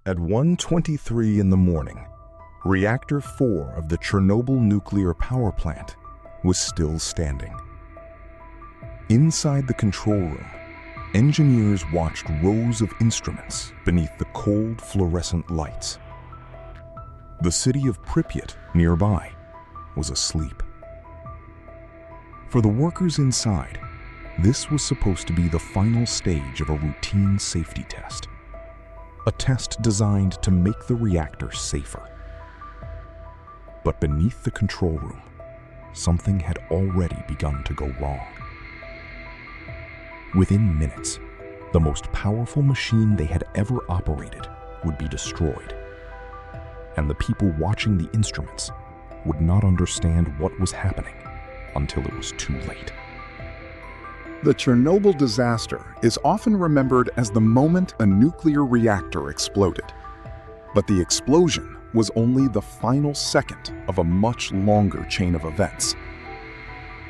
At 1:23 in the morning, Reactor 4 of the Chernobyl Nuclear Power Plant was still standing. Inside the control room, engineers watched rows of instruments beneath the cold fluorescent lights. The city of Pripyat nearby was asleep. For the workers inside, this was supposed to be the final stage of a routine safety test. A test designed to make the reactor safer. But beneath the control room, something had already begun to go wrong. Within minutes, the most powerful machine they had ever operated would be destroyed. And the people watching the instruments would not understand what was happening until it was too late. The Chernobyl disaster is often remembered as the moment a nuclear reactor exploded. But the explosion was only the final second of a much longer chain of events.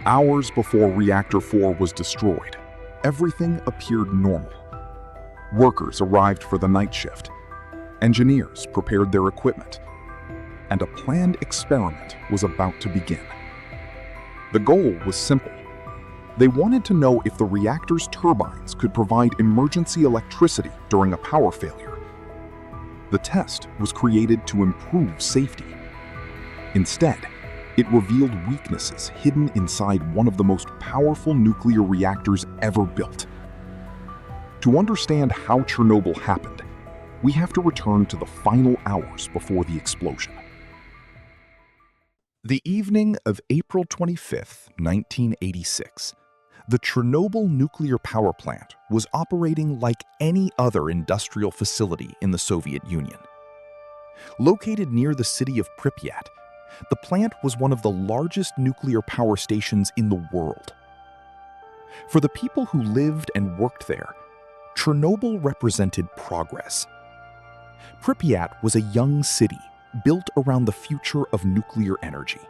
Hours before Reactor 4 was destroyed, everything appeared normal. Workers arrived for the night shift. Engineers prepared their equipment. And a planned experiment was about to begin. The goal was simple. They wanted to know if the reactor's turbines could provide emergency electricity during a power failure. The test was created to improve safety. Instead, it revealed weaknesses hidden inside one of the most powerful nuclear reactors ever built. To understand how Chernobyl happened, we have to return to the final hours before the explosion. The evening of April 25, 1986, the Chernobyl Nuclear Power Plant was operating like any other industrial facility in the Soviet Union. Located near the city of Pripyat, the plant was one of the largest nuclear power stations in the world. For the people who lived and worked there, Chernobyl represented progress. Pripyat was a young city built around the future of nuclear energy.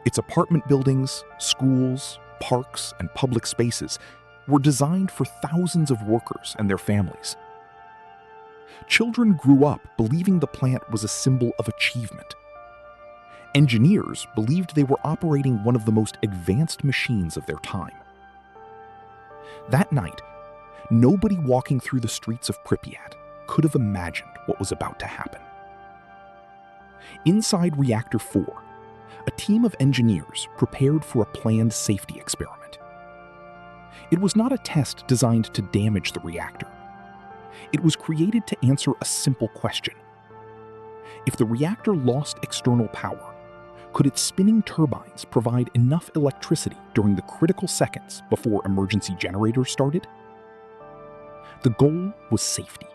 Its apartment buildings, schools, parks, and public spaces were designed for thousands of workers and their families. Children grew up believing the plant was a symbol of achievement. Engineers believed they were operating one of the most advanced machines of their time. That night, nobody walking through the streets of Pripyat could have imagined what was about to happen. Inside Reactor 4, a team of engineers prepared for a planned safety experiment. It was not a test designed to damage the reactor. It was created to answer a simple question. If the reactor lost external power, could its spinning turbines provide enough electricity during the critical seconds before emergency generators started? The goal was safety.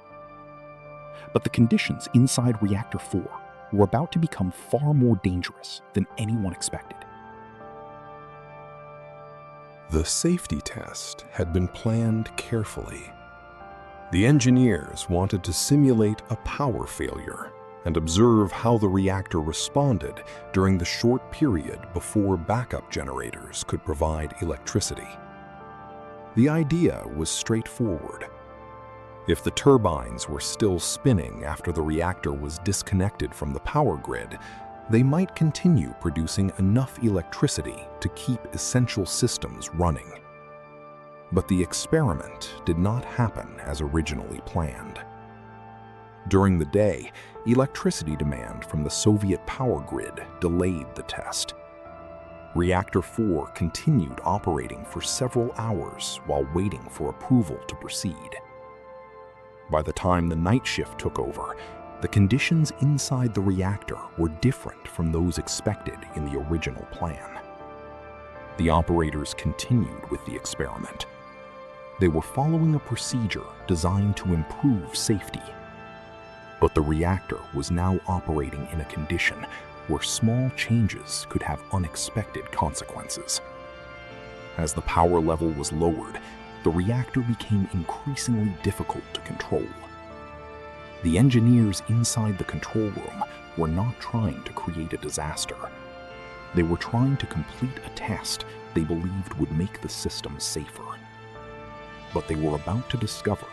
But the conditions inside Reactor 4 were about to become far more dangerous than anyone expected. The safety test had been planned carefully. The engineers wanted to simulate a power failure and observe how the reactor responded during the short period before backup generators could provide electricity. The idea was straightforward. If the turbines were still spinning after the reactor was disconnected from the power grid, they might continue producing enough electricity to keep essential systems running. But the experiment did not happen as originally planned. During the day, electricity demand from the Soviet power grid delayed the test. Reactor 4 continued operating for several hours while waiting for approval to proceed. By the time the night shift took over, the conditions inside the reactor were different from those expected in the original plan. The operators continued with the experiment. They were following a procedure designed to improve safety. But the reactor was now operating in a condition where small changes could have unexpected consequences. As the power level was lowered, the reactor became increasingly difficult to control. The engineers inside the control room were not trying to create a disaster. They were trying to complete a test they believed would make the system safer. But they were about to discover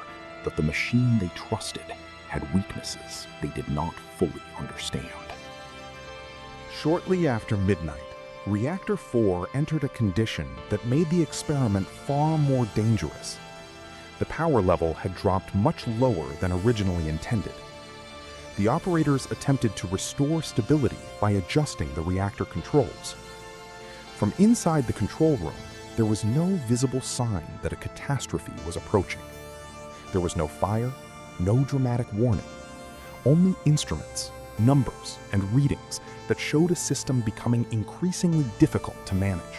that the machine they trusted had weaknesses they did not fully understand. Shortly after midnight, Reactor 4 entered a condition that made the experiment far more dangerous. The power level had dropped much lower than originally intended. The operators attempted to restore stability by adjusting the reactor controls. From inside the control room, there was no visible sign that a catastrophe was approaching. There was no fire, no dramatic warning, only instruments, numbers, and readings that showed a system becoming increasingly difficult to manage.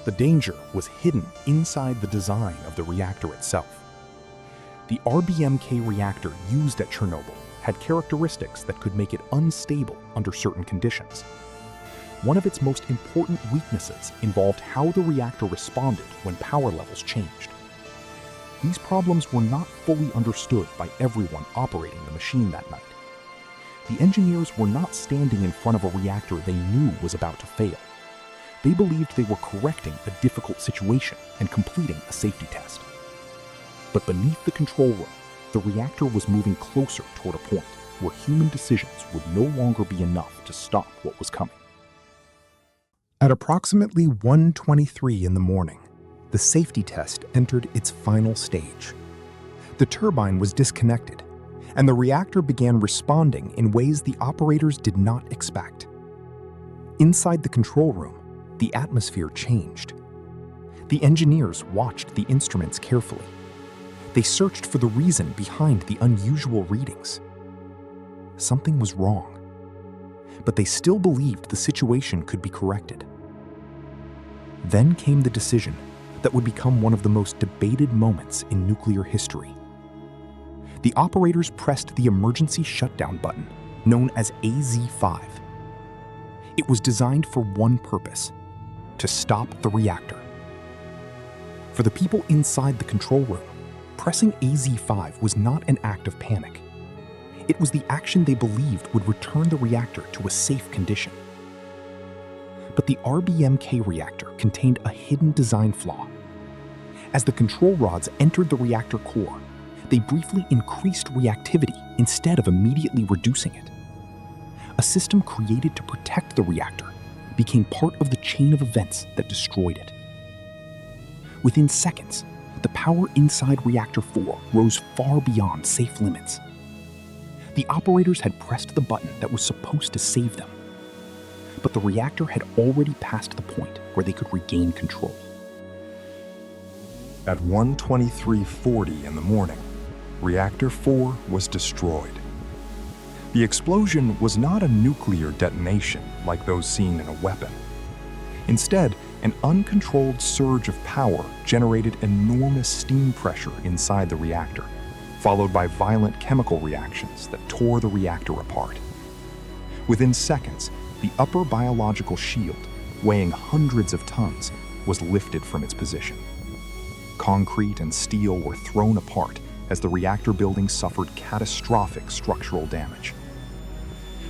The danger was hidden inside the design of the reactor itself. The RBMK reactor used at Chernobyl had characteristics that could make it unstable under certain conditions. One of its most important weaknesses involved how the reactor responded when power levels changed. These problems were not fully understood by everyone operating the machine that night. The engineers were not standing in front of a reactor they knew was about to fail. They believed they were correcting a difficult situation and completing a safety test. But beneath the control room, the reactor was moving closer toward a point where human decisions would no longer be enough to stop what was coming. At approximately 1:23 in the morning, the safety test entered its final stage. The turbine was disconnected, and the reactor began responding in ways the operators did not expect. Inside the control room, the atmosphere changed. The engineers watched the instruments carefully. They searched for the reason behind the unusual readings. Something was wrong, but they still believed the situation could be corrected. Then came the decision that would become one of the most debated moments in nuclear history. The operators pressed the emergency shutdown button, known as AZ5. It was designed for one purpose: to stop the reactor. For the people inside the control room, pressing AZ5 was not an act of panic. It was the action they believed would return the reactor to a safe condition. But the RBMK reactor contained a hidden design flaw. As the control rods entered the reactor core, they briefly increased reactivity instead of immediately reducing it. A system created to protect the reactor became part of the chain of events that destroyed it. Within seconds, the power inside Reactor 4 rose far beyond safe limits. The operators had pressed the button that was supposed to save them, but the reactor had already passed the point where they could regain control. At 1:23:40 in the morning, Reactor 4 was destroyed. The explosion was not a nuclear detonation like those seen in a weapon. Instead, an uncontrolled surge of power generated enormous steam pressure inside the reactor, followed by violent chemical reactions that tore the reactor apart. Within seconds, the upper biological shield, weighing hundreds of tons, was lifted from its position. Concrete and steel were thrown apart as the reactor building suffered catastrophic structural damage.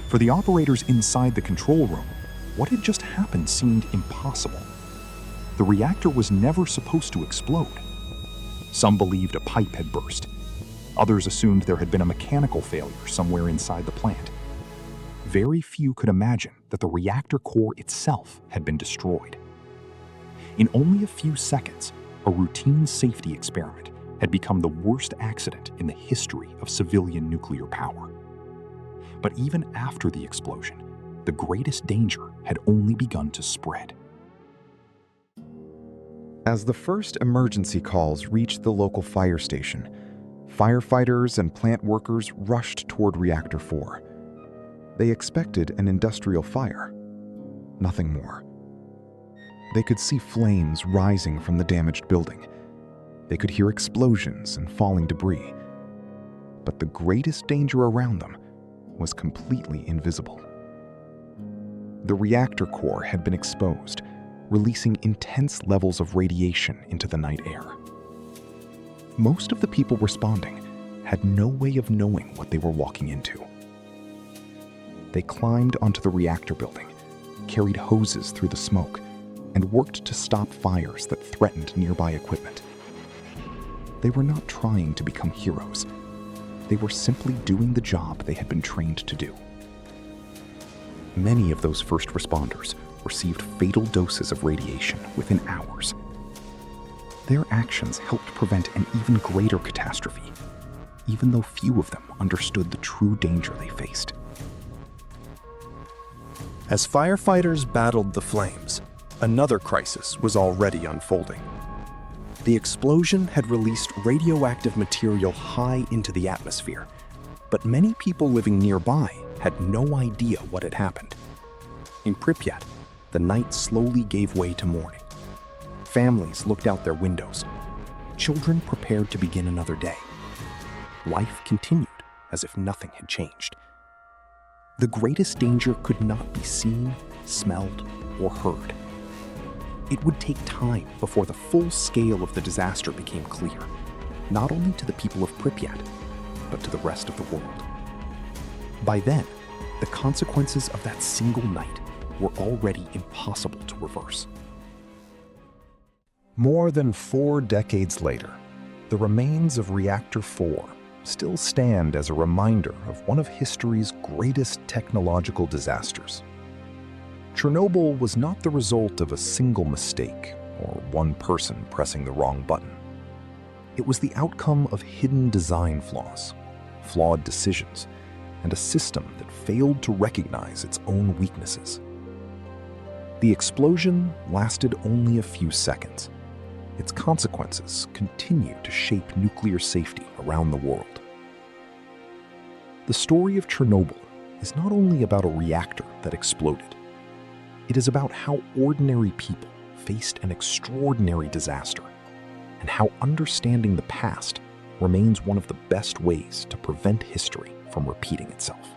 For the operators inside the control room, what had just happened seemed impossible. The reactor was never supposed to explode. Some believed a pipe had burst. Others assumed there had been a mechanical failure somewhere inside the plant. Very few could imagine that the reactor core itself had been destroyed. In only a few seconds, a routine safety experiment had become the worst accident in the history of civilian nuclear power. But even after the explosion, the greatest danger had only begun to spread. As the first emergency calls reached the local fire station, firefighters and plant workers rushed toward Reactor 4. They expected an industrial fire, nothing more. They could see flames rising from the damaged building. They could hear explosions and falling debris. But the greatest danger around them was completely invisible. The reactor core had been exposed, releasing intense levels of radiation into the night air. Most of the people responding had no way of knowing what they were walking into. They climbed onto the reactor building, carried hoses through the smoke, and worked to stop fires that threatened nearby equipment. They were not trying to become heroes. They were simply doing the job they had been trained to do. Many of those first responders received fatal doses of radiation within hours. Their actions helped prevent an even greater catastrophe, even though few of them understood the true danger they faced. As firefighters battled the flames, another crisis was already unfolding. The explosion had released radioactive material high into the atmosphere, but many people living nearby had no idea what had happened. In Pripyat, the night slowly gave way to morning. Families looked out their windows. Children prepared to begin another day. Life continued as if nothing had changed. The greatest danger could not be seen, smelled, or heard. It would take time before the full scale of the disaster became clear, not only to the people of Pripyat, but to the rest of the world. By then, the consequences of that single night were already impossible to reverse. More than 4 decades later, the remains of Reactor 4 still stand as a reminder of one of history's greatest technological disasters. Chernobyl was not the result of a single mistake or one person pressing the wrong button. It was the outcome of hidden design flaws, flawed decisions, and a system that failed to recognize its own weaknesses. The explosion lasted only a few seconds. Its consequences continue to shape nuclear safety around the world. The story of Chernobyl is not only about a reactor that exploded. It is about how ordinary people faced an extraordinary disaster, and how understanding the past remains one of the best ways to prevent history from repeating itself.